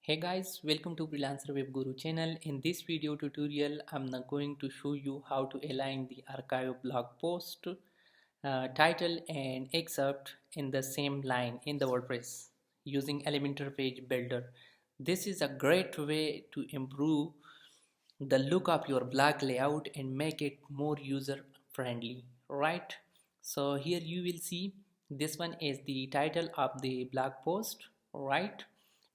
Hey guys, welcome to Freelancerwebguru channel. In this video tutorial, I'm now going to show you how to align the archive blog post, title and excerpt in the same line in the WordPress using Elementor page builder. This is a great way to improve the look of your blog layout and make it more user friendly, right? So here you will see this one is the title of the blog post, right?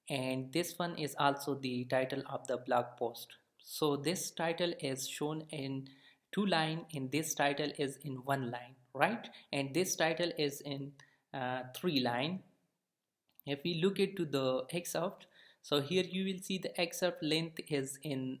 And this one is also the title of the blog post. So this title is shown in two line and this title is in one line, right? And this title is in three line. If we look into the excerpt, so here you will see the excerpt length is in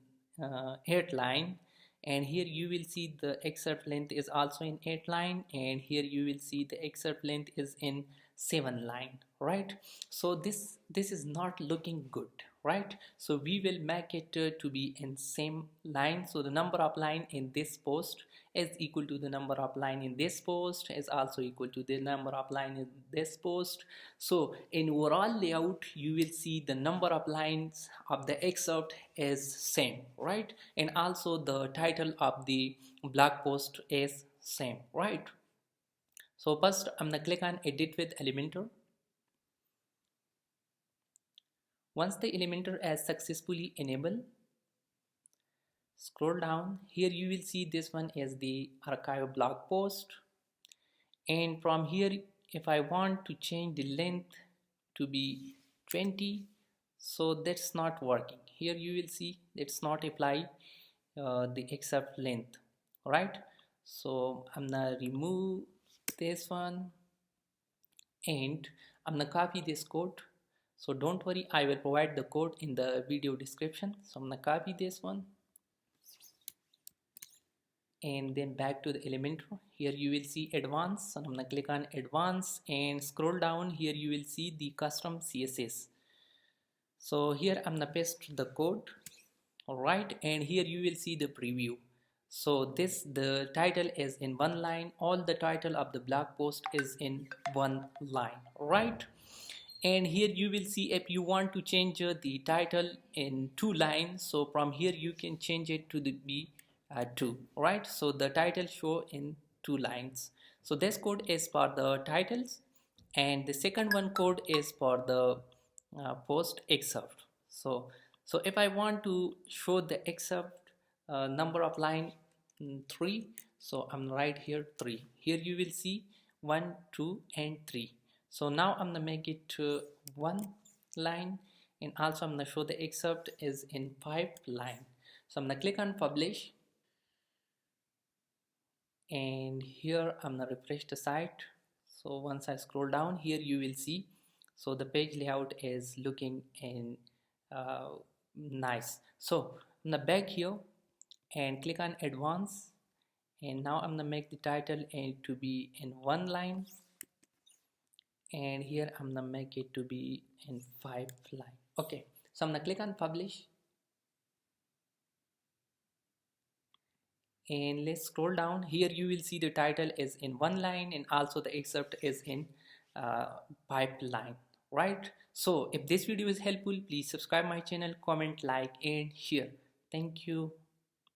8 line, and here you will see the excerpt length is also in 8 line, and here you will see the excerpt length is in 7 line, right? So this is not looking good, right? So we will make it to be in same line. So the number of line in this post is equal to the number of line in this post is also equal to the number of line in this post. So in overall layout you will see the number of lines of the excerpt is same, right? And also the title of the blog post is same, right? So first I'm gonna click on edit with Elementor. Once the Elementor is successfully enabled, scroll down. Here you will see this one is the archive blog post, and from here if I want to change the length to be 20, so that's not working. Here you will see it's not apply the excerpt length, right? So I'm gonna remove this one and I'm gonna copy this code. So don't worry, I will provide the code in the video description. So I'm gonna copy this one and then back to the Elementor. Here you will see advanced, so I'm gonna click on advanced and scroll down. Here you will see the custom CSS. So here I'm gonna paste the code, all right, and here you will see the preview. So the title is in one line, all the title of the blog post is in one line, right? And here you will see if you want to change the title in two lines, so from here you can change it to the be two, right? So the title show in two lines. So this code is for the titles and the second one code is for the post excerpt. So if I want to show the excerpt number of line 3, so I'm right here 3. Here you will see 1, 2 and 3. So now I'm gonna make it one line, and also I'm gonna show the excerpt is in 5 line. So I'm gonna click on publish, and here I'm gonna refresh the site. So once I scroll down, here you will see, so the page layout is looking in nice. So I'm gonna back here and click on advanced, and now I'm gonna make the title to be in one line, and here I'm gonna make it to be in 5 line. Okay, so I'm gonna click on publish, and let's scroll down. Here you will see the title is in one line and also the excerpt is in 5 line, right? So if this video is helpful, please subscribe my channel, comment, like and share. Thank you.